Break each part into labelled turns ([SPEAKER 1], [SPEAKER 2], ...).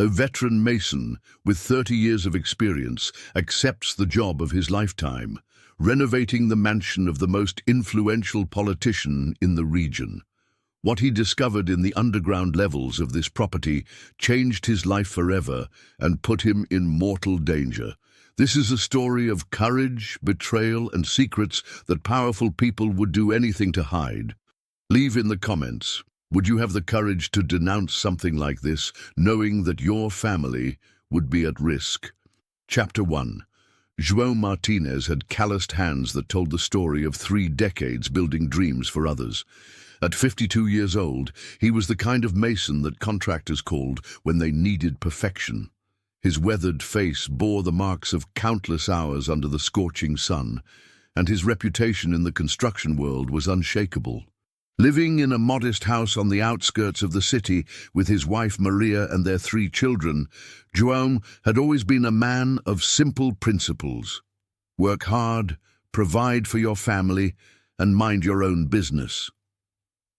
[SPEAKER 1] A veteran mason with 30 years of experience accepts the job of his lifetime, renovating the mansion of the most influential politician in the region. What he discovered in the underground levels of this property changed his life forever and put him in mortal danger. This is a story of courage, betrayal, and secrets that powerful people would do anything to hide. Leave in the comments. Would you have the courage to denounce something like this, knowing that your family would be at risk? Chapter 1. João Martinez had calloused hands that told the story of 3 decades building dreams for others. At 52 years old, he was the kind of mason that contractors called when they needed perfection. His weathered face bore the marks of countless hours under the scorching sun, and his reputation in the construction world was unshakable. Living in a modest house on the outskirts of the city with his wife Maria and their 3 children, João had always been a man of simple principles. Work hard, provide for your family, and mind your own business.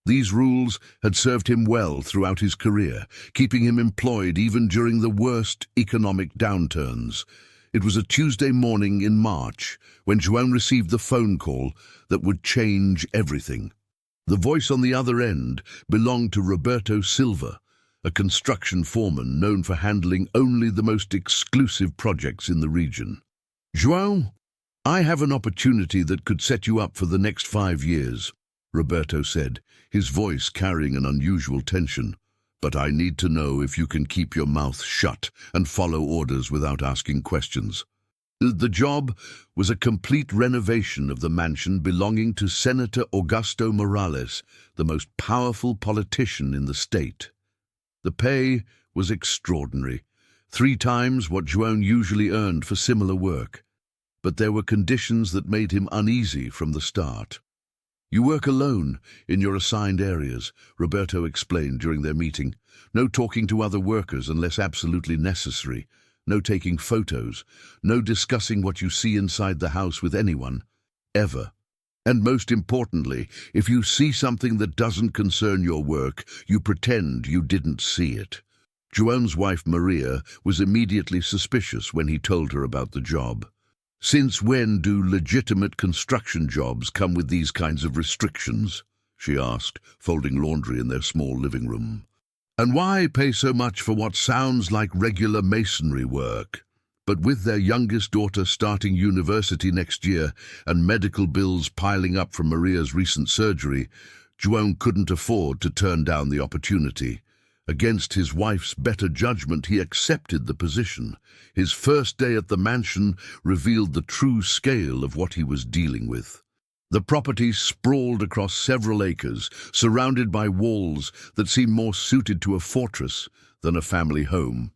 [SPEAKER 1] These rules had served him well throughout his career, keeping him employed even during the worst economic downturns. It was a Tuesday morning in March when João received the phone call that would change everything. The voice on the other end belonged to Roberto Silva, a construction foreman known for handling only the most exclusive projects in the region. "João, I have an opportunity that could set you up for the next 5 years," Roberto said, his voice carrying an unusual tension. "But I need to know if you can keep your mouth shut and follow orders without asking questions." The job was a complete renovation of the mansion belonging to Senator Augusto Morales, the most powerful politician in the state. The pay was extraordinary, 3 times what João usually earned for similar work. But there were conditions that made him uneasy from the start. "You work alone in your assigned areas," Roberto explained during their meeting. "No talking to other workers unless absolutely necessary. No taking photos, no discussing what you see inside the house with anyone, ever. And most importantly, if you see something that doesn't concern your work, you pretend you didn't see it." João's wife Maria was immediately suspicious when he told her about the job. "Since when do legitimate construction jobs come with these kinds of restrictions?" she asked, folding laundry in their small living room. "And why pay so much for what sounds like regular masonry work?" But with their youngest daughter starting university next year and medical bills piling up from Maria's recent surgery, João couldn't afford to turn down the opportunity. Against his wife's better judgment, he accepted the position. His first day at the mansion revealed the true scale of what he was dealing with. The property sprawled across several acres, surrounded by walls that seemed more suited to a fortress than a family home.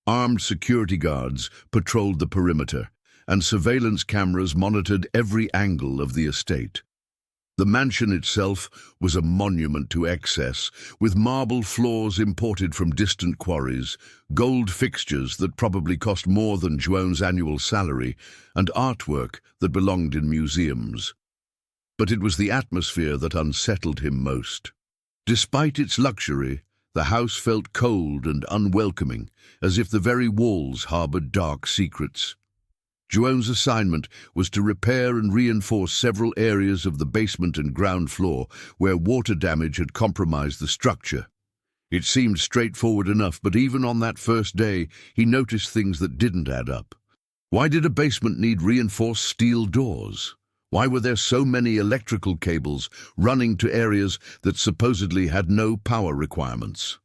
[SPEAKER 1] Armed security guards patrolled the perimeter, and surveillance cameras monitored every angle of the estate. The mansion itself was a monument to excess, with marble floors imported from distant quarries, gold fixtures that probably cost more than João's annual salary, and artwork that belonged in museums. But it was the atmosphere that unsettled him most. Despite its luxury, the house felt cold and unwelcoming, as if the very walls harbored dark secrets. João's assignment was to repair and reinforce several areas of the basement and ground floor where water damage had compromised the structure. It seemed straightforward enough, but even on that first day, he noticed things that didn't add up. Why did a basement need reinforced steel doors? Why were there so many electrical cables running to areas that supposedly had no power requirements?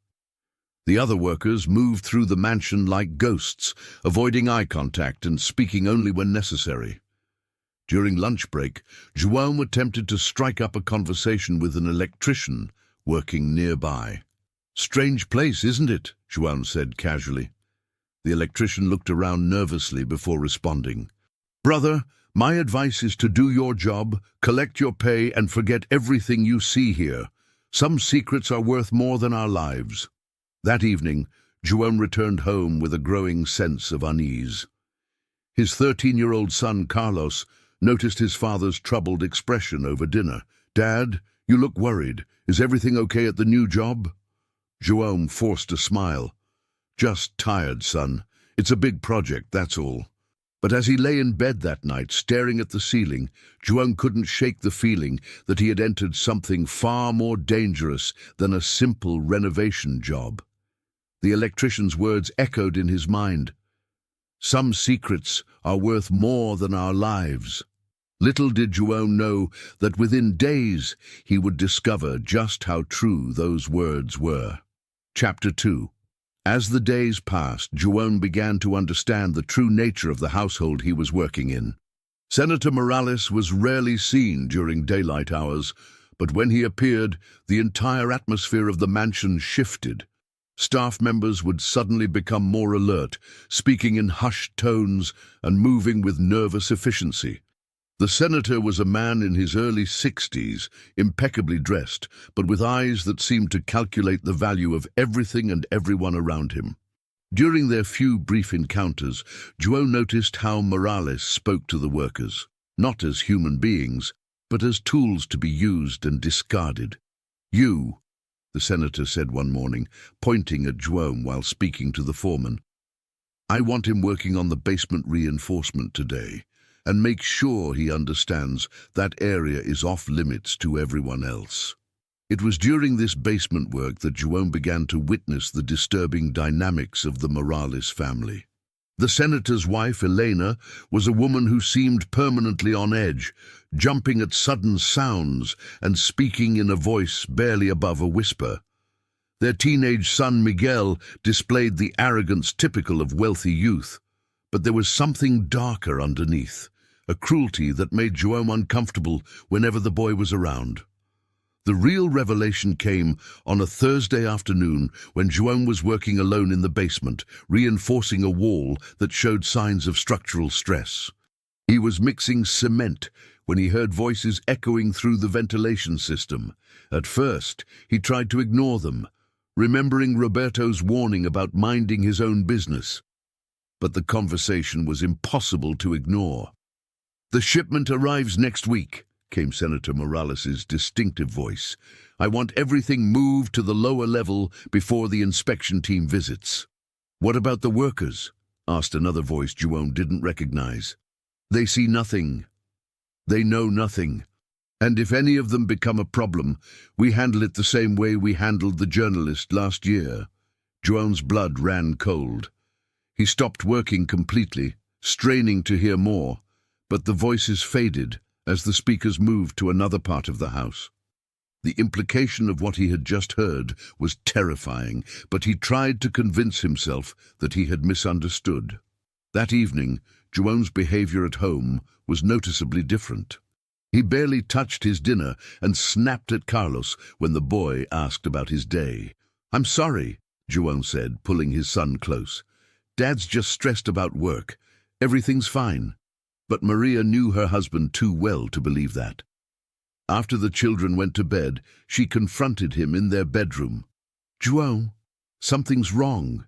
[SPEAKER 1] The other workers moved through the mansion like ghosts, avoiding eye contact and speaking only when necessary. During lunch break, João attempted to strike up a conversation with an electrician working nearby. "Strange place, isn't it?" João said casually. The electrician looked around nervously before responding. "Brother, my advice is to do your job, collect your pay, and forget everything you see here. Some secrets are worth more than our lives." That evening, João returned home with a growing sense of unease. His 13-year-old son, Carlos, noticed his father's troubled expression over dinner. "Dad, you look worried. Is everything okay at the new job?" João forced a smile. Just tired, son. It's a big project, that's all. But as he lay in bed that night, staring at the ceiling, João couldn't shake the feeling that he had entered something far more dangerous than a simple renovation job. The electrician's words echoed in his mind. Some secrets are worth more than our lives. Little did João know that within days he would discover just how true those words were. Chapter 2. As the days passed, João began to understand the true nature of the household he was working in. Senator Morales was rarely seen during daylight hours, but when he appeared, the entire atmosphere of the mansion shifted. Staff members would suddenly become more alert, speaking in hushed tones and moving with nervous efficiency. The senator was a man in his early 60s, impeccably dressed, but with eyes that seemed to calculate the value of everything and everyone around him. During their few brief encounters, João noticed how Morales spoke to the workers, not as human beings, but as tools to be used and discarded. "You," the senator said one morning, pointing at João while speaking to the foreman. "I want him working on the basement reinforcement today. And make sure he understands that area is off limits to everyone else." It was during this basement work that João began to witness the disturbing dynamics of the Morales family. The senator's wife, Elena, was a woman who seemed permanently on edge, jumping at sudden sounds and speaking in a voice barely above a whisper. Their teenage son, Miguel, displayed the arrogance typical of wealthy youth. But there was something darker underneath, a cruelty that made João uncomfortable whenever the boy was around. The real revelation came on a Thursday afternoon when João was working alone in the basement, reinforcing a wall that showed signs of structural stress. He was mixing cement when he heard voices echoing through the ventilation system. At first, he tried to ignore them, remembering Roberto's warning about minding his own business. But the conversation was impossible to ignore. "The shipment arrives next week," came Senator Morales's distinctive voice. "I want everything moved to the lower level before the inspection team visits." "What about the workers?" asked another voice João didn't recognize. "They see nothing. They know nothing. And if any of them become a problem, we handle it the same way we handled the journalist last year." João's blood ran cold. He stopped working completely, straining to hear more, but the voices faded as the speakers moved to another part of the house. The implication of what he had just heard was terrifying, but he tried to convince himself that he had misunderstood. That evening, João's behavior at home was noticeably different. He barely touched his dinner and snapped at Carlos when the boy asked about his day. "I'm sorry," João said, pulling his son close. "Dad's just stressed about work. Everything's fine." But Maria knew her husband too well to believe that. After the children went to bed, she confronted him in their bedroom. "João, something's wrong.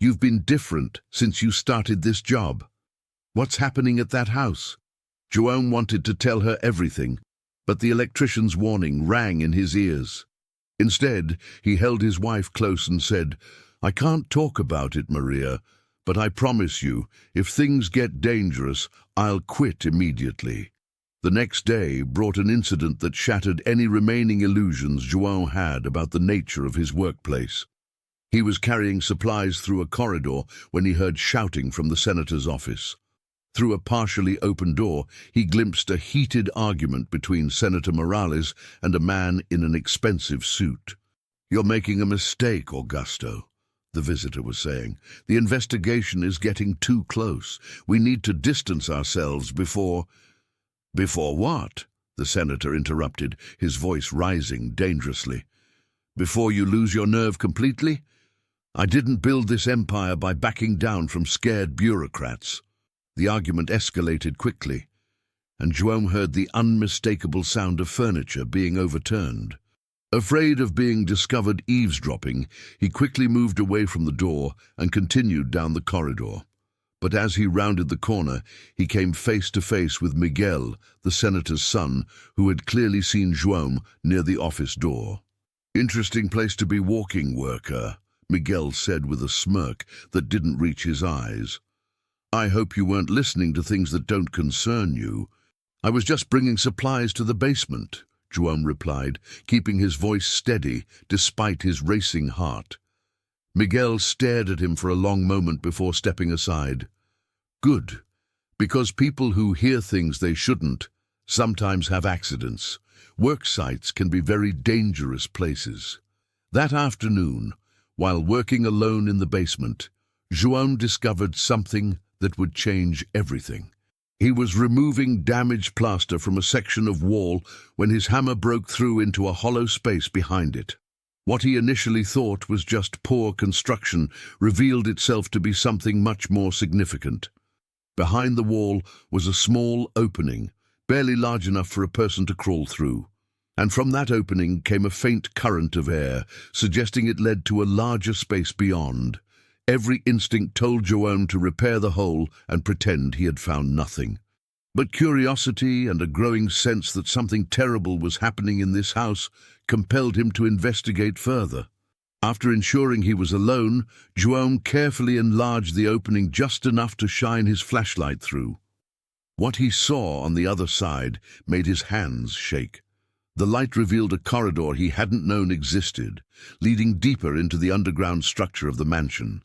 [SPEAKER 1] You've been different since you started this job. What's happening at that house?" João wanted to tell her everything, but the electrician's warning rang in his ears. Instead, he held his wife close and said, "I can't talk about it, Maria, but I promise you, if things get dangerous, I'll quit immediately." The next day brought an incident that shattered any remaining illusions João had about the nature of his workplace. He was carrying supplies through a corridor when he heard shouting from the senator's office. Through a partially open door, he glimpsed a heated argument between Senator Morales and a man in an expensive suit. "You're making a mistake, Augusto," the visitor was saying. "The investigation is getting too close. We need to distance ourselves before—" "Before what?" the senator interrupted, his voice rising dangerously. "Before you lose your nerve completely? I didn't build this empire by backing down from scared bureaucrats." The argument escalated quickly, and João heard the unmistakable sound of furniture being overturned. Afraid of being discovered eavesdropping, he quickly moved away from the door and continued down the corridor. But as he rounded the corner, he came face to face with Miguel, the senator's son, who had clearly seen João near the office door. "Interesting place to be walking, worker," Miguel said with a smirk that didn't reach his eyes. "I hope you weren't listening to things that don't concern you." "I was just bringing supplies to the basement," João replied, keeping his voice steady despite his racing heart. Miguel stared at him for a long moment before stepping aside. "Good, because people who hear things they shouldn't sometimes have accidents. Work sites can be very dangerous places." That afternoon, while working alone in the basement, João discovered something that would change everything. He was removing damaged plaster from a section of wall when his hammer broke through into a hollow space behind it. What he initially thought was just poor construction revealed itself to be something much more significant. Behind the wall was a small opening, barely large enough for a person to crawl through. And from that opening came a faint current of air, suggesting it led to a larger space beyond. Every instinct told João to repair the hole and pretend he had found nothing. But curiosity and a growing sense that something terrible was happening in this house compelled him to investigate further. After ensuring he was alone, João carefully enlarged the opening just enough to shine his flashlight through. What he saw on the other side made his hands shake. The light revealed a corridor he hadn't known existed, leading deeper into the underground structure of the mansion.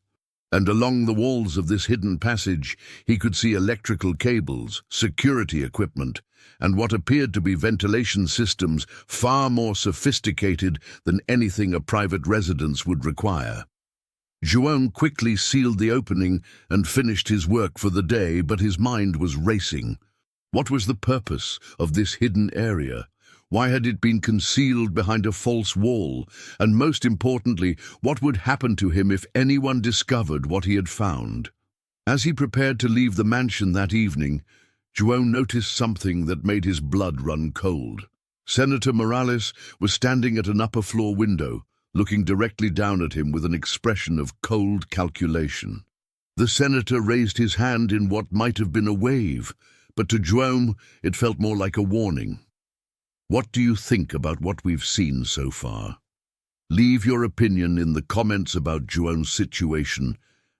[SPEAKER 1] And along the walls of this hidden passage, he could see electrical cables, security equipment, and what appeared to be ventilation systems far more sophisticated than anything a private residence would require. João quickly sealed the opening and finished his work for the day, but his mind was racing. What was the purpose of this hidden area? Why had it been concealed behind a false wall? And most importantly, what would happen to him if anyone discovered what he had found? As he prepared to leave the mansion that evening, João noticed something that made his blood run cold. Senator Morales was standing at an upper-floor window, looking directly down at him with an expression of cold calculation. The senator raised his hand in what might have been a wave, but to João it felt more like a warning. "What do you think about what we've seen so far? Leave your opinion in the comments about João's situation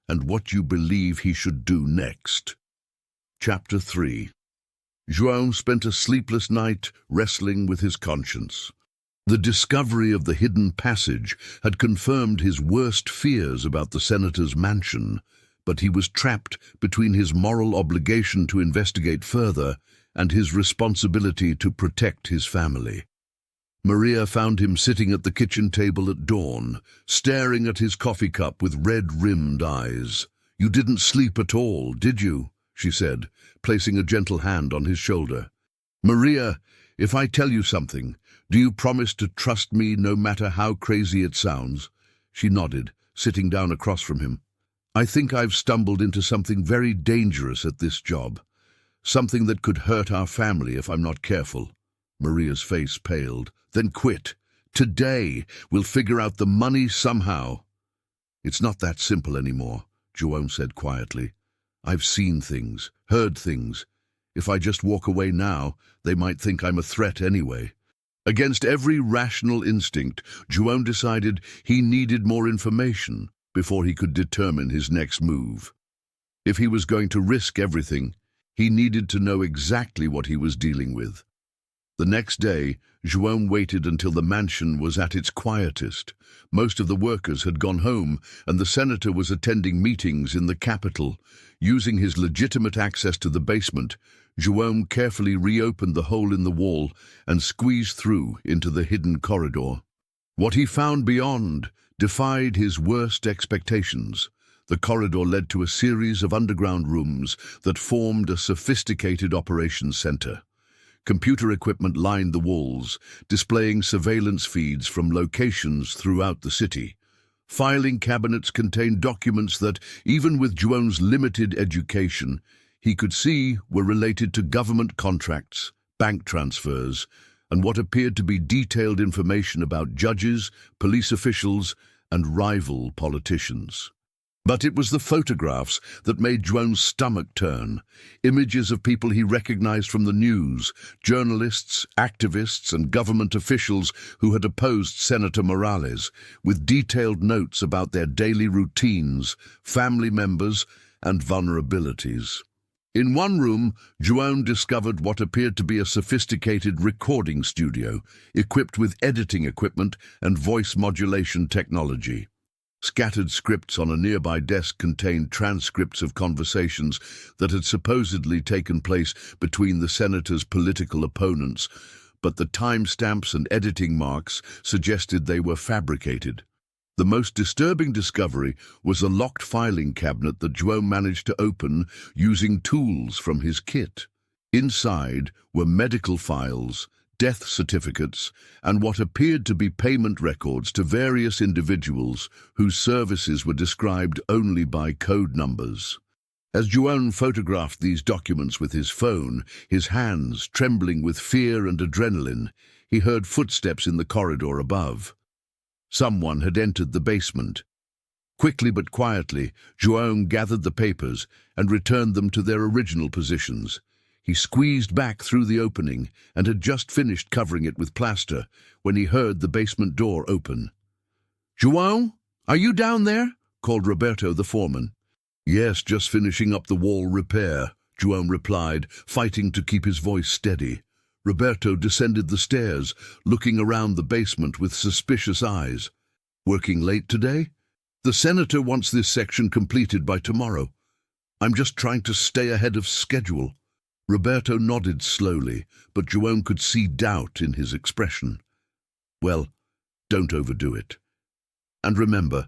[SPEAKER 1] and what you believe he should do next." Chapter 3. João spent a sleepless night wrestling with his conscience. The discovery of the hidden passage had confirmed his worst fears about the senator's mansion, but he was trapped between his moral obligation to investigate further and his responsibility to protect his family. Maria found him sitting at the kitchen table at dawn, staring at his coffee cup with red-rimmed eyes. "You didn't sleep at all, did you?" she said, placing a gentle hand on his shoulder. "Maria, if I tell you something, do you promise to trust me no matter how crazy it sounds?" She nodded, sitting down across from him. "I think I've stumbled into something very dangerous at this job. Something that could hurt our family if I'm not careful." Maria's face paled. "Then quit. Today, we'll figure out the money somehow." "It's not that simple anymore," João said quietly. "I've seen things, heard things. If I just walk away now, they might think I'm a threat anyway." Against every rational instinct, João decided he needed more information before he could determine his next move. If he was going to risk everything, he needed to know exactly what he was dealing with. The next day, João waited until the mansion was at its quietest. Most of the workers had gone home, and the senator was attending meetings in the capital. Using his legitimate access to the basement, João carefully reopened the hole in the wall and squeezed through into the hidden corridor. What he found beyond defied his worst expectations. The corridor led to a series of underground rooms that formed a sophisticated operations center. Computer equipment lined the walls, displaying surveillance feeds from locations throughout the city. Filing cabinets contained documents that, even with João's limited education, he could see were related to government contracts, bank transfers, and what appeared to be detailed information about judges, police officials, and rival politicians. But it was the photographs that made Joan's stomach turn. Images of people he recognized from the news, journalists, activists, and government officials who had opposed Senator Morales, with detailed notes about their daily routines, family members, and vulnerabilities. In one room, Joan discovered what appeared to be a sophisticated recording studio, equipped with editing equipment and voice modulation technology. Scattered scripts on a nearby desk contained transcripts of conversations that had supposedly taken place between the senator's political opponents, but the timestamps and editing marks suggested they were fabricated. The most disturbing discovery was a locked filing cabinet that Joan managed to open using tools from his kit. Inside were medical files, death certificates, and what appeared to be payment records to various individuals whose services were described only by code numbers. As Joan photographed these documents with his phone, his hands trembling with fear and adrenaline, he heard footsteps in the corridor above. Someone had entered the basement. Quickly but quietly, Joan gathered the papers and returned them to their original positions. He squeezed back through the opening and had just finished covering it with plaster when he heard the basement door open. "João, are you down there?" called Roberto, the foreman. "Yes, just finishing up the wall repair," João replied, fighting to keep his voice steady. Roberto descended the stairs, looking around the basement with suspicious eyes. "Working late today? The senator wants this section completed by tomorrow. I'm just trying to stay ahead of schedule." Roberto nodded slowly, but Joan could see doubt in his expression. "Well, don't overdo it. And remember,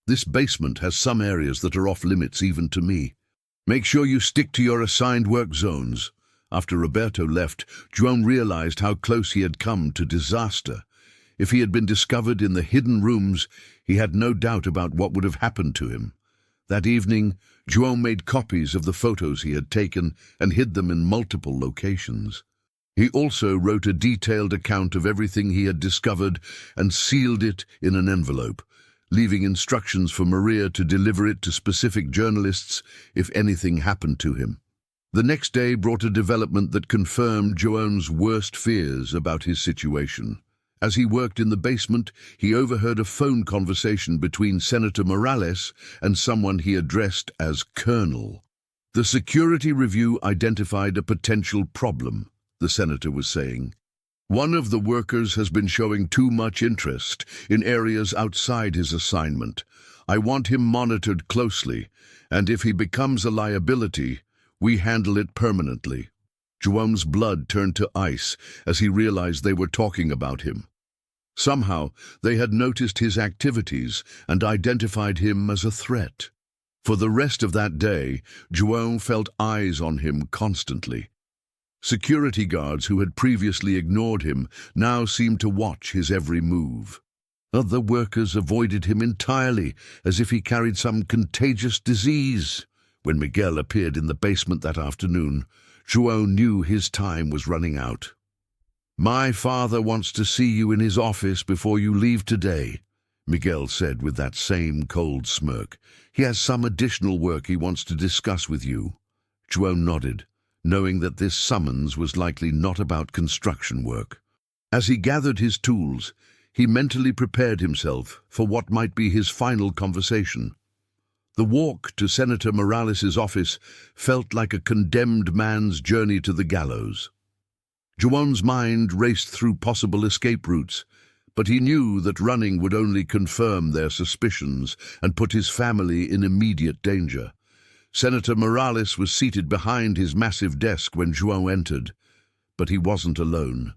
[SPEAKER 1] this basement has some areas that are off limits even to me. Make sure you stick to your assigned work zones." After Roberto left, Joan realized how close he had come to disaster. If he had been discovered in the hidden rooms, he had no doubt about what would have happened to him. That evening, Joan made copies of the photos he had taken and hid them in multiple locations. He also wrote a detailed account of everything he had discovered and sealed it in an envelope, leaving instructions for Maria to deliver it to specific journalists if anything happened to him. The next day brought a development that confirmed Joan's worst fears about his situation. As he worked in the basement, he overheard a phone conversation between Senator Morales and someone he addressed as Colonel. The security review identified a potential problem, the senator was saying. "One of the workers has been showing too much interest in areas outside his assignment. I want him monitored closely, and if he becomes a liability, we handle it permanently." Joan's blood turned to ice as he realized they were talking about him. Somehow, they had noticed his activities and identified him as a threat. For the rest of that day, Joan felt eyes on him constantly. Security guards who had previously ignored him now seemed to watch his every move. Other workers avoided him entirely, as if he carried some contagious disease. When Miguel appeared in the basement that afternoon, Joan knew his time was running out. "My father wants to see you in his office before you leave today," Miguel said with that same cold smirk. "He has some additional work he wants to discuss with you." Joan nodded, knowing that this summons was likely not about construction work. As he gathered his tools, he mentally prepared himself for what might be his final conversation. The walk to Senator Morales' office felt like a condemned man's journey to the gallows. Joan's mind raced through possible escape routes, but he knew that running would only confirm their suspicions and put his family in immediate danger. Senator Morales was seated behind his massive desk when Joan entered, but he wasn't alone.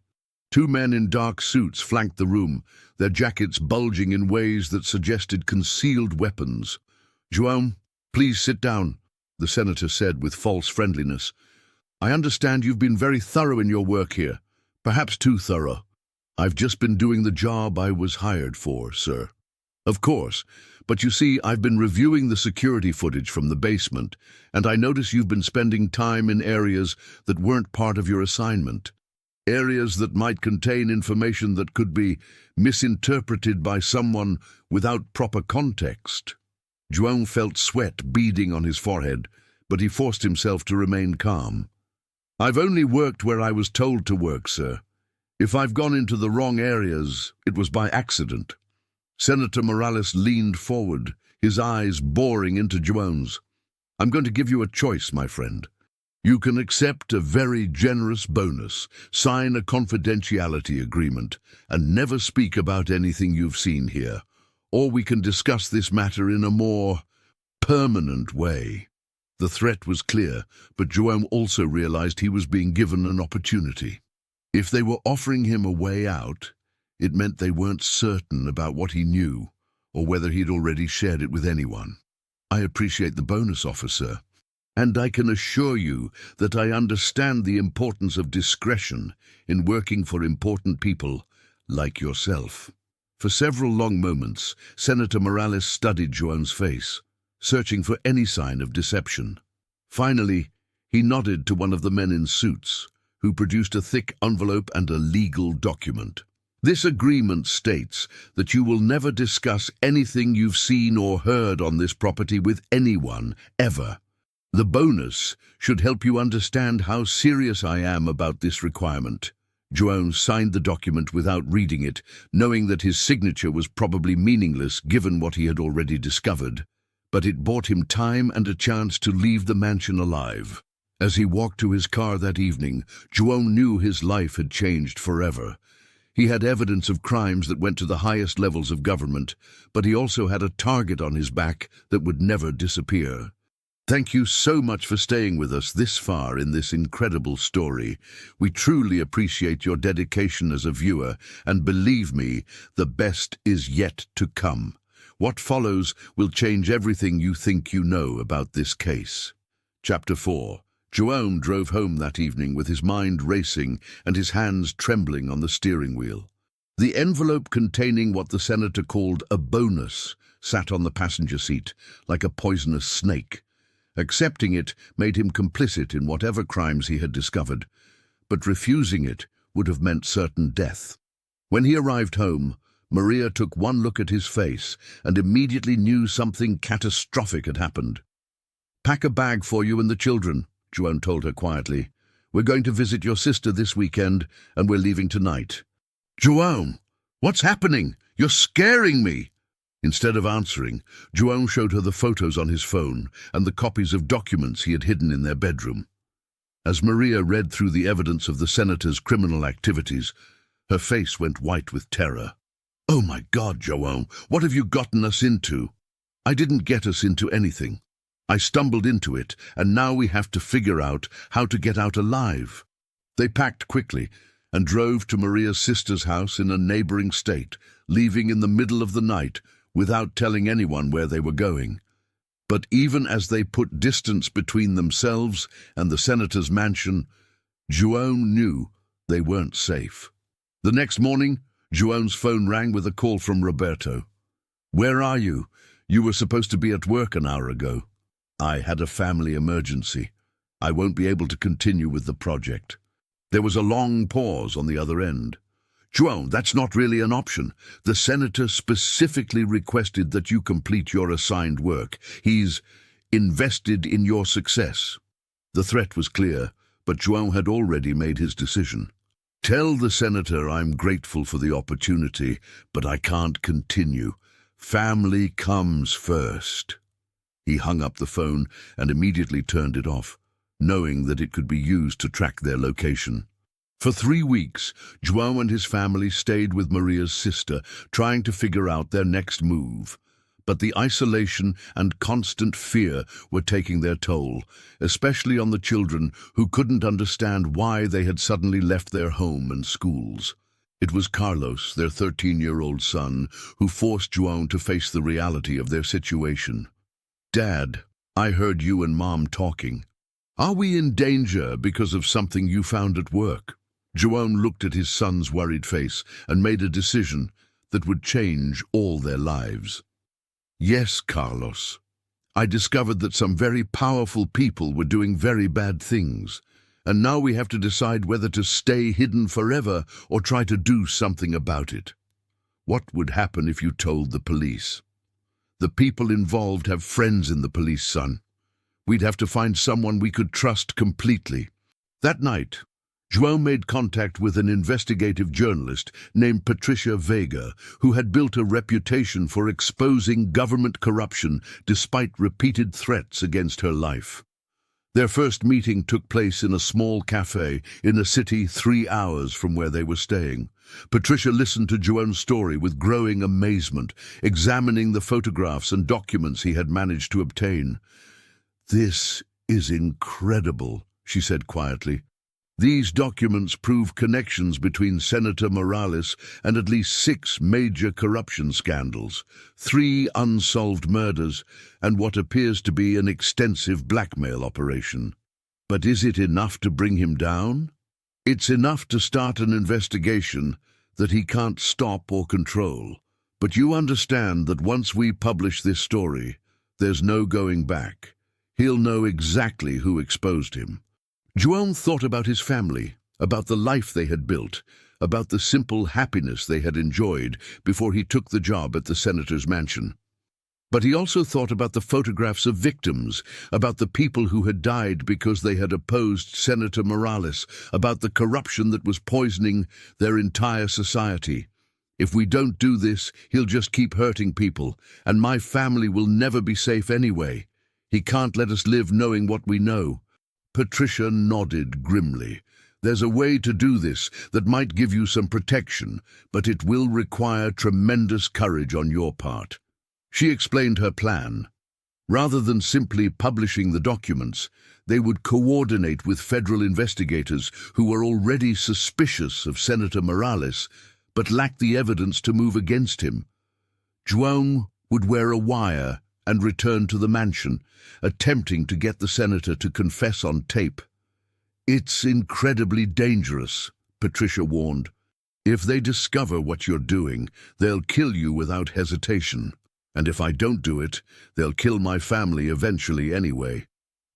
[SPEAKER 1] Two men in dark suits flanked the room, their jackets bulging in ways that suggested concealed weapons. "Joan, please sit down," the senator said with false friendliness. "I understand you've been very thorough in your work here, perhaps too thorough." "I've just been doing the job I was hired for, sir." "Of course, but you see, I've been reviewing the security footage from the basement, and I notice you've been spending time in areas that weren't part of your assignment. Areas that might contain information that could be misinterpreted by someone without proper context." João felt sweat beading on his forehead, but he forced himself to remain calm. "I've only worked where I was told to work, sir. If I've gone into the wrong areas, it was by accident." Senator Morales leaned forward, his eyes boring into João's. "I'm going to give you a choice, my friend. You can accept a very generous bonus, sign a confidentiality agreement, and never speak about anything you've seen here. Or we can discuss this matter in a more permanent way." The threat was clear, but João also realized he was being given an opportunity. If they were offering him a way out, it meant they weren't certain about what he knew, or whether he'd already shared it with anyone. "I appreciate the bonus offer, sir. And I can assure you that I understand the importance of discretion in working for important people like yourself." For several long moments, Senator Morales studied João's face, searching for any sign of deception. Finally, he nodded to one of the men in suits, who produced a thick envelope and a legal document. "This agreement states that you will never discuss anything you've seen or heard on this property with anyone, ever. The bonus should help you understand how serious I am about this requirement." João signed the document without reading it, knowing that his signature was probably meaningless given what he had already discovered. But it bought him time and a chance to leave the mansion alive. As he walked to his car that evening, João knew his life had changed forever. He had evidence of crimes that went to the highest levels of government, but he also had a target on his back that would never disappear. Thank you so much for staying with us this far in this incredible story. We truly appreciate your dedication as a viewer, and believe me, the best is yet to come. What follows will change everything you think you know about this case. Chapter 4. João drove home that evening with his mind racing and his hands trembling on the steering wheel. The envelope containing what the senator called a bonus sat on the passenger seat, like a poisonous snake. Accepting it made him complicit in whatever crimes he had discovered, but refusing it would have meant certain death. When he arrived home, Maria took one look at his face and immediately knew something catastrophic had happened. "Pack a bag for you and the children," João told her quietly. "We're going to visit your sister this weekend, and we're leaving tonight." "João, what's happening? You're scaring me!" Instead of answering, João showed her the photos on his phone and the copies of documents he had hidden in their bedroom. As Maria read through the evidence of the senator's criminal activities, her face went white with terror. "Oh my God, João, what have you gotten us into?" "I didn't get us into anything. I stumbled into it, and now we have to figure out how to get out alive." They packed quickly and drove to Maria's sister's house in a neighboring state, leaving in the middle of the night, without telling anyone where they were going. But even as they put distance between themselves and the senator's mansion, João knew they weren't safe. The next morning, João's phone rang with a call from Roberto. "Where are you? You were supposed to be at work an hour ago." "I had a family emergency. I won't be able to continue with the project." There was a long pause on the other end. "João, that's not really an option. The senator specifically requested that you complete your assigned work. He's invested in your success." The threat was clear, but João had already made his decision. "Tell the senator I'm grateful for the opportunity, but I can't continue. Family comes first." He hung up the phone and immediately turned it off, knowing that it could be used to track their location. For 3 weeks, João and his family stayed with Maria's sister, trying to figure out their next move. But the isolation and constant fear were taking their toll, especially on the children who couldn't understand why they had suddenly left their home and schools. It was Carlos, their 13-year-old son, who forced João to face the reality of their situation. "Dad, I heard you and Mom talking. Are we in danger because of something you found at work?" João looked at his son's worried face and made a decision that would change all their lives. "Yes, Carlos. I discovered that some very powerful people were doing very bad things, and now we have to decide whether to stay hidden forever or try to do something about it." "What would happen if you told the police?" The people involved have friends in the police, son. We'd have to find someone we could trust completely. That night, João made contact with an investigative journalist named Patricia Vega, who had built a reputation for exposing government corruption despite repeated threats against her life. Their first meeting took place in a small cafe in a city 3 hours from where they were staying. Patricia listened to João's story with growing amazement, examining the photographs and documents he had managed to obtain. "This is incredible," she said quietly. "These documents prove connections between Senator Morales and at least 6 major corruption scandals, 3 unsolved murders, and what appears to be an extensive blackmail operation. But is it enough to bring him down? It's enough to start an investigation that he can't stop or control. But you understand that once we publish this story, there's no going back. He'll know exactly who exposed him." João thought about his family, about the life they had built, about the simple happiness they had enjoyed before he took the job at the senator's mansion. But he also thought about the photographs of victims, about the people who had died because they had opposed Senator Morales, about the corruption that was poisoning their entire society. "If we don't do this, he'll just keep hurting people, and my family will never be safe anyway. He can't let us live knowing what we know." Patricia nodded grimly. "There's a way to do this that might give you some protection, but it will require tremendous courage on your part." She explained her plan. Rather than simply publishing the documents, they would coordinate with federal investigators who were already suspicious of Senator Morales, but lacked the evidence to move against him. João would wear a wire and return to the mansion, attempting to get the senator to confess on tape. "It's incredibly dangerous," Patricia warned. "If they discover what you're doing, they'll kill you without hesitation. And if I don't do it, they'll kill my family eventually anyway."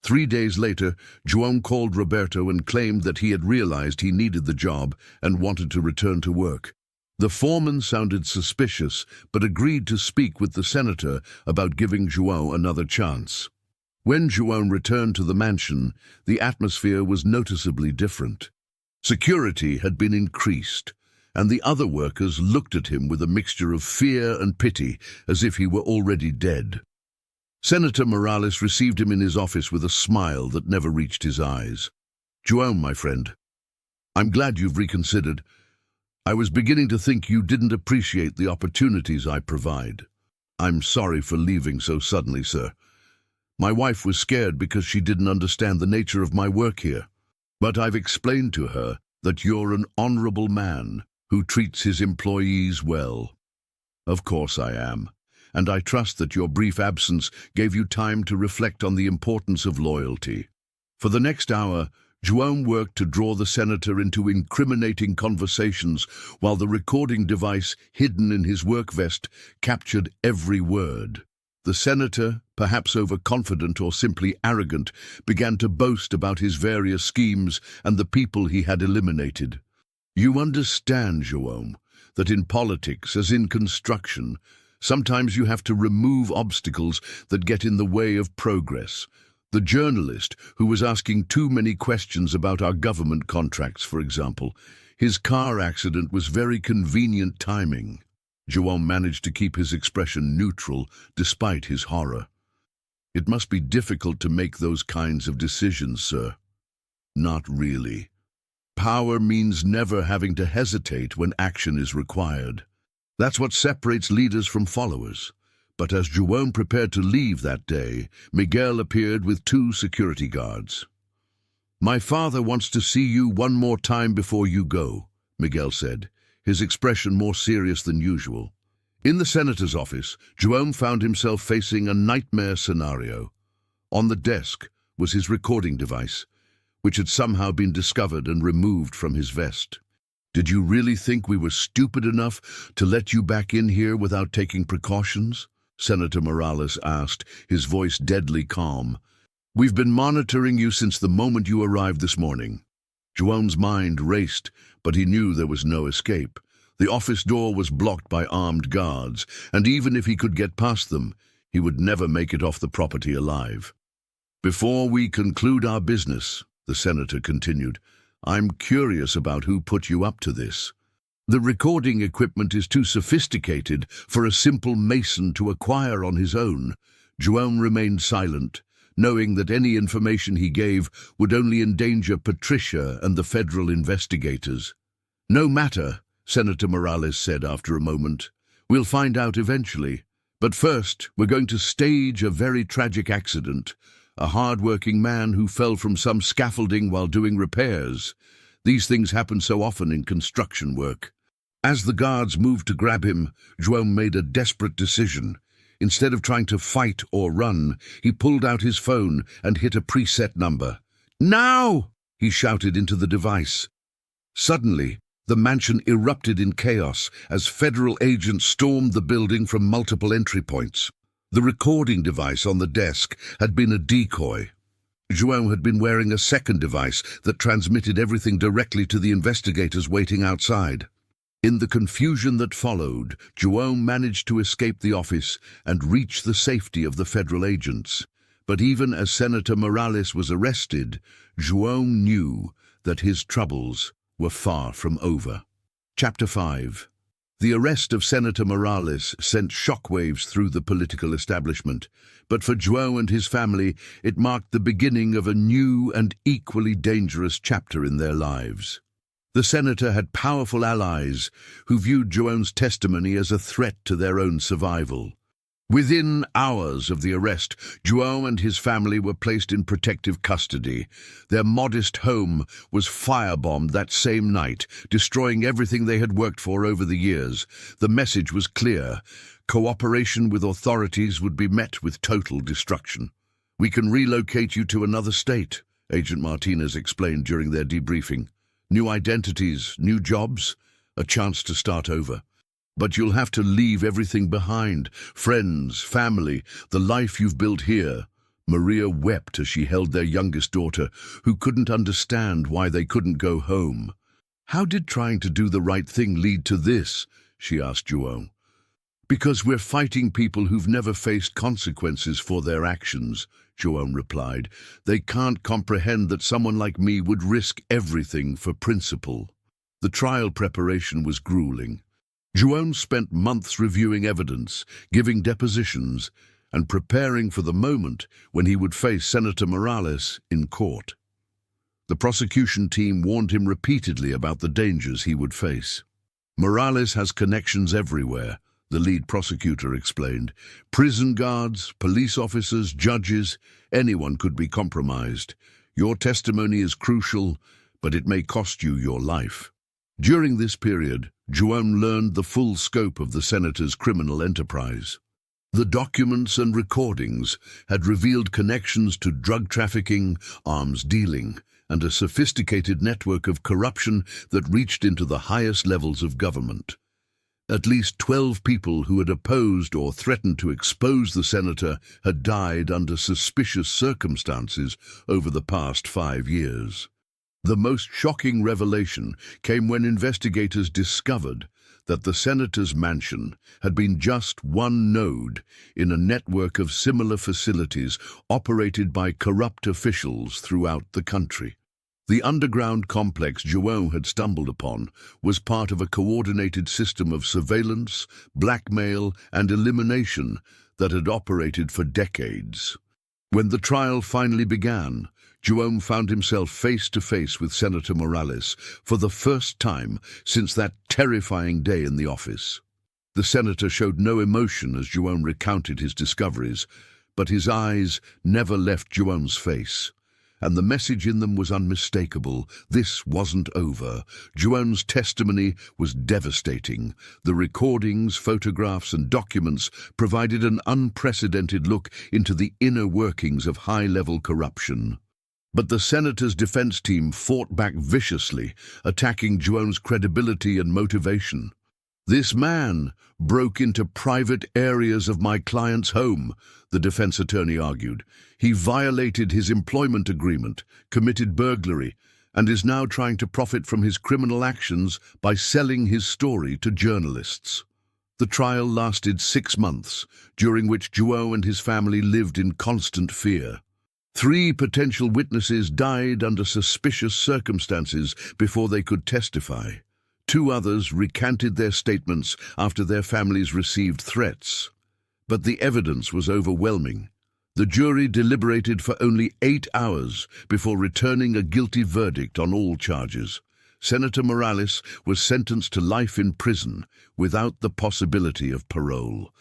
[SPEAKER 1] 3 days later, João called Roberto and claimed that he had realized he needed the job and wanted to return to work. The foreman sounded suspicious, but agreed to speak with the senator about giving João another chance. When João returned to the mansion, the atmosphere was noticeably different. Security had been increased, and the other workers looked at him with a mixture of fear and pity, as if he were already dead. Senator Morales received him in his office with a smile that never reached his eyes. "João, my friend, I'm glad you've reconsidered. I was beginning to think you didn't appreciate the opportunities I provide. I'm sorry for leaving so suddenly, sir. My wife was scared because she didn't understand the nature of my work here. But I've explained to her that you're an honorable man who treats his employees well." "Of course I am, and I trust that your brief absence gave you time to reflect on the importance of loyalty." For the next hour, João worked to draw the senator into incriminating conversations while the recording device hidden in his work vest captured every word. The senator, perhaps overconfident or simply arrogant, began to boast about his various schemes and the people he had eliminated. "You understand, João, that in politics, as in construction, sometimes you have to remove obstacles that get in the way of progress. The journalist who was asking too many questions about our government contracts, for example, his car accident was very convenient timing." João managed to keep his expression neutral despite his horror. "It must be difficult to make those kinds of decisions, sir." "Not really. Power means never having to hesitate when action is required. That's what separates leaders from followers." But as João prepared to leave that day, Miguel appeared with 2 security guards. "My father wants to see you one more time before you go," Miguel said, his expression more serious than usual. In the senator's office, João found himself facing a nightmare scenario. On the desk was his recording device, which had somehow been discovered and removed from his vest. "Did you really think we were stupid enough to let you back in here without taking precautions?" Senator Morales asked, his voice deadly calm. "We've been monitoring you since the moment you arrived this morning." João's mind raced, but he knew there was no escape. The office door was blocked by armed guards, and even if he could get past them, He would never make it off the property alive. "Before we conclude our business," the senator continued, "I'm curious about who put you up to this. The recording equipment is too sophisticated for a simple mason to acquire on his own." João remained silent, knowing that any information he gave would only endanger Patricia and the federal investigators. "No matter," Senator Morales said after a moment. "We'll find out eventually. But first, we're going to stage a very tragic accident. A hard-working man who fell from some scaffolding while doing repairs. These things happen so often in construction work." As the guards moved to grab him, João made a desperate decision. Instead of trying to fight or run, he pulled out his phone and hit a preset number. "Now!" he shouted into the device. Suddenly, the mansion erupted in chaos as federal agents stormed the building from multiple entry points. The recording device on the desk had been a decoy. João had been wearing a second device that transmitted everything directly to the investigators waiting outside. In the confusion that followed, João managed to escape the office and reach the safety of the federal agents. But even as Senator Morales was arrested, João knew that his troubles were far from over. Chapter 5. The arrest of Senator Morales sent shockwaves through the political establishment, but for João and his family, it marked the beginning of a new and equally dangerous chapter in their lives. The senator had powerful allies who viewed João's testimony as a threat to their own survival. Within hours of the arrest, João and his family were placed in protective custody. Their modest home was firebombed that same night, destroying everything they had worked for over the years. The message was clear. Cooperation with authorities would be met with total destruction. "We can relocate you to another state," Agent Martinez explained during their debriefing. "New identities, new jobs, a chance to start over. But you'll have to leave everything behind, friends, family, the life you've built here." Maria wept as she held their youngest daughter, who couldn't understand why they couldn't go home. "How did trying to do the right thing lead to this?" she asked João. "Because we're fighting people who've never faced consequences for their actions," João replied. "They can't comprehend that someone like me would risk everything for principle." The trial preparation was grueling. João spent months reviewing evidence, giving depositions, and preparing for the moment when he would face Senator Morales in court. The prosecution team warned him repeatedly about the dangers he would face. "Morales has connections everywhere," the lead prosecutor explained. "Prison guards, police officers, judges, anyone could be compromised. Your testimony is crucial, but it may cost you your life." During this period, João learned the full scope of the senator's criminal enterprise. The documents and recordings had revealed connections to drug trafficking, arms dealing, and a sophisticated network of corruption that reached into the highest levels of government. At least 12 people who had opposed or threatened to expose the senator had died under suspicious circumstances over the past 5 years. The most shocking revelation came when investigators discovered that the senator's mansion had been just one node in a network of similar facilities operated by corrupt officials throughout the country. The underground complex João had stumbled upon was part of a coordinated system of surveillance, blackmail, and elimination that had operated for decades. When the trial finally began, João found himself face to face with Senator Morales for the first time since that terrifying day in the office. The senator showed no emotion as João recounted his discoveries, but his eyes never left João's face, and the message in them was unmistakable. This wasn't over. João's testimony was devastating. The recordings, photographs, and documents provided an unprecedented look into the inner workings of high-level corruption. But the senator's defense team fought back viciously, attacking João's credibility and motivation. "This man broke into private areas of my client's home," the defense attorney argued. "He violated his employment agreement, committed burglary, and is now trying to profit from his criminal actions by selling his story to journalists." The trial lasted 6 months, during which João and his family lived in constant fear. 3 potential witnesses died under suspicious circumstances before they could testify. 2 others recanted their statements after their families received threats. But the evidence was overwhelming. The jury deliberated for only 8 hours before returning a guilty verdict on all charges. Senator Morales was sentenced to life in prison without the possibility of parole.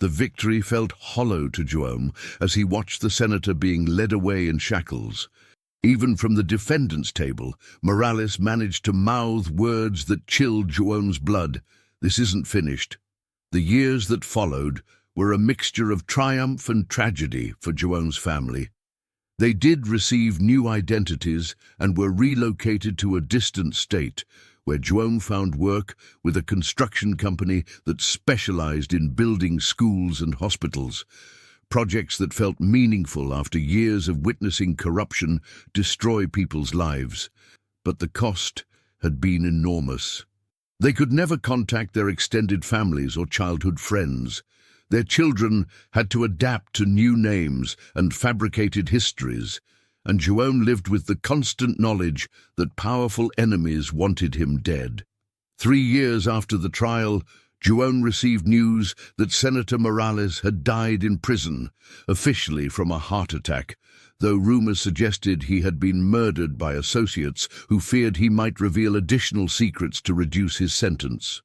[SPEAKER 1] The victory felt hollow to João as he watched the senator being led away in shackles. Even from the defendant's table, Morales managed to mouth words that chilled João's blood. "This isn't finished." The years that followed were a mixture of triumph and tragedy for João's family. They did receive new identities and were relocated to a distant state, where João found work with a construction company that specialized in building schools and hospitals, projects that felt meaningful after years of witnessing corruption destroy people's lives. But the cost had been enormous. They could never contact their extended families or childhood friends. Their children had to adapt to new names and fabricated histories, and João lived with the constant knowledge that powerful enemies wanted him dead. 3 years after the trial, João received news that Senator Morales had died in prison, officially from a heart attack, though rumors suggested he had been murdered by associates who feared he might reveal additional secrets to reduce his sentence.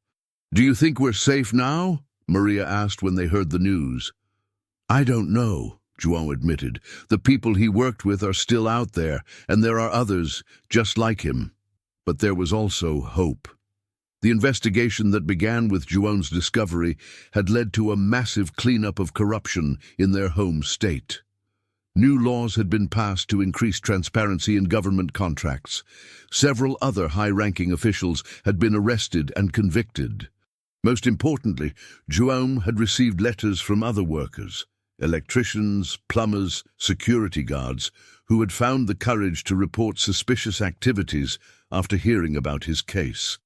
[SPEAKER 1] "Do you think we're safe now?" Maria asked when they heard the news. "I don't know," João admitted. "The people he worked with are still out there, and there are others just like him." But there was also hope. The investigation that began with João's discovery had led to a massive cleanup of corruption in their home state. New laws had been passed to increase transparency in government contracts. Several other high-ranking officials had been arrested and convicted. Most importantly, João had received letters from other workers, electricians, plumbers, security guards, who had found the courage to report suspicious activities after hearing about his case.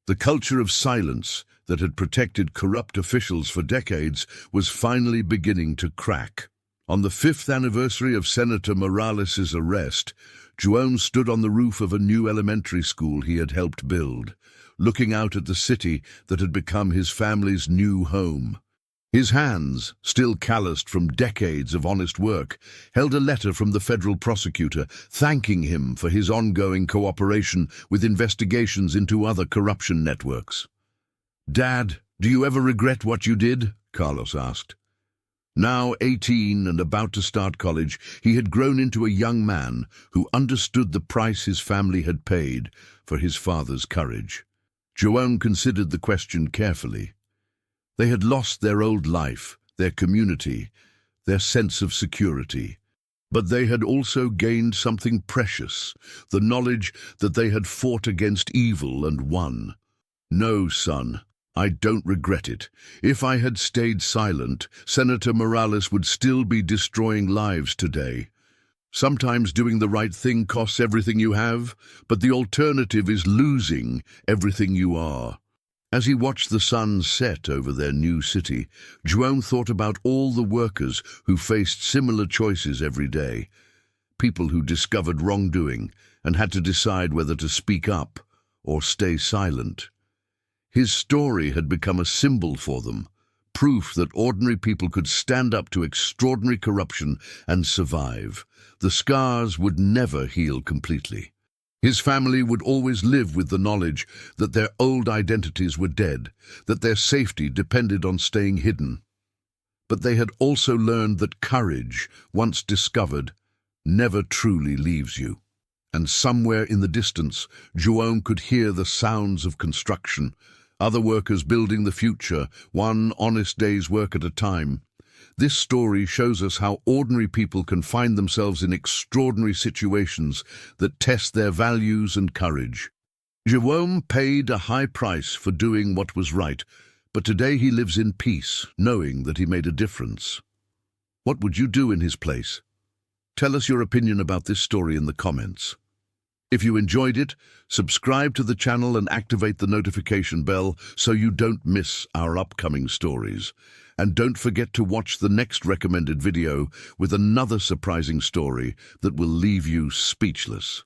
[SPEAKER 1] The culture of silence that had protected corrupt officials for decades was finally beginning to crack. On the 5th anniversary of Senator Morales' arrest, João stood on the roof of a new elementary school he had helped build, looking out at the city that had become his family's new home. His hands, still calloused from decades of honest work, held a letter from the federal prosecutor thanking him for his ongoing cooperation with investigations into other corruption networks. "Dad, do you ever regret what you did?" Carlos asked. Now 18 and about to start college, he had grown into a young man who understood the price his family had paid for his father's courage. João considered the question carefully. They had lost their old life, their community, their sense of security. But they had also gained something precious, the knowledge that they had fought against evil and won. "No, son, I don't regret it. If I had stayed silent, Senator Morales would still be destroying lives today. Sometimes doing the right thing costs everything you have, but the alternative is losing everything you are." As he watched the sun set over their new city, João thought about all the workers who faced similar choices every day. People who discovered wrongdoing and had to decide whether to speak up or stay silent. His story had become a symbol for them, proof that ordinary people could stand up to extraordinary corruption and survive. The scars would never heal completely. His family would always live with the knowledge that their old identities were dead, that their safety depended on staying hidden. But they had also learned that courage, once discovered, never truly leaves you. And somewhere in the distance, João could hear the sounds of construction, other workers building the future, one honest day's work at a time. This story shows us how ordinary people can find themselves in extraordinary situations that test their values and courage. João paid a high price for doing what was right, but today he lives in peace, knowing that he made a difference. What would you do in his place? Tell us your opinion about this story in the comments. If you enjoyed it, subscribe to the channel and activate the notification bell so you don't miss our upcoming stories. And don't forget to watch the next recommended video with another surprising story that will leave you speechless.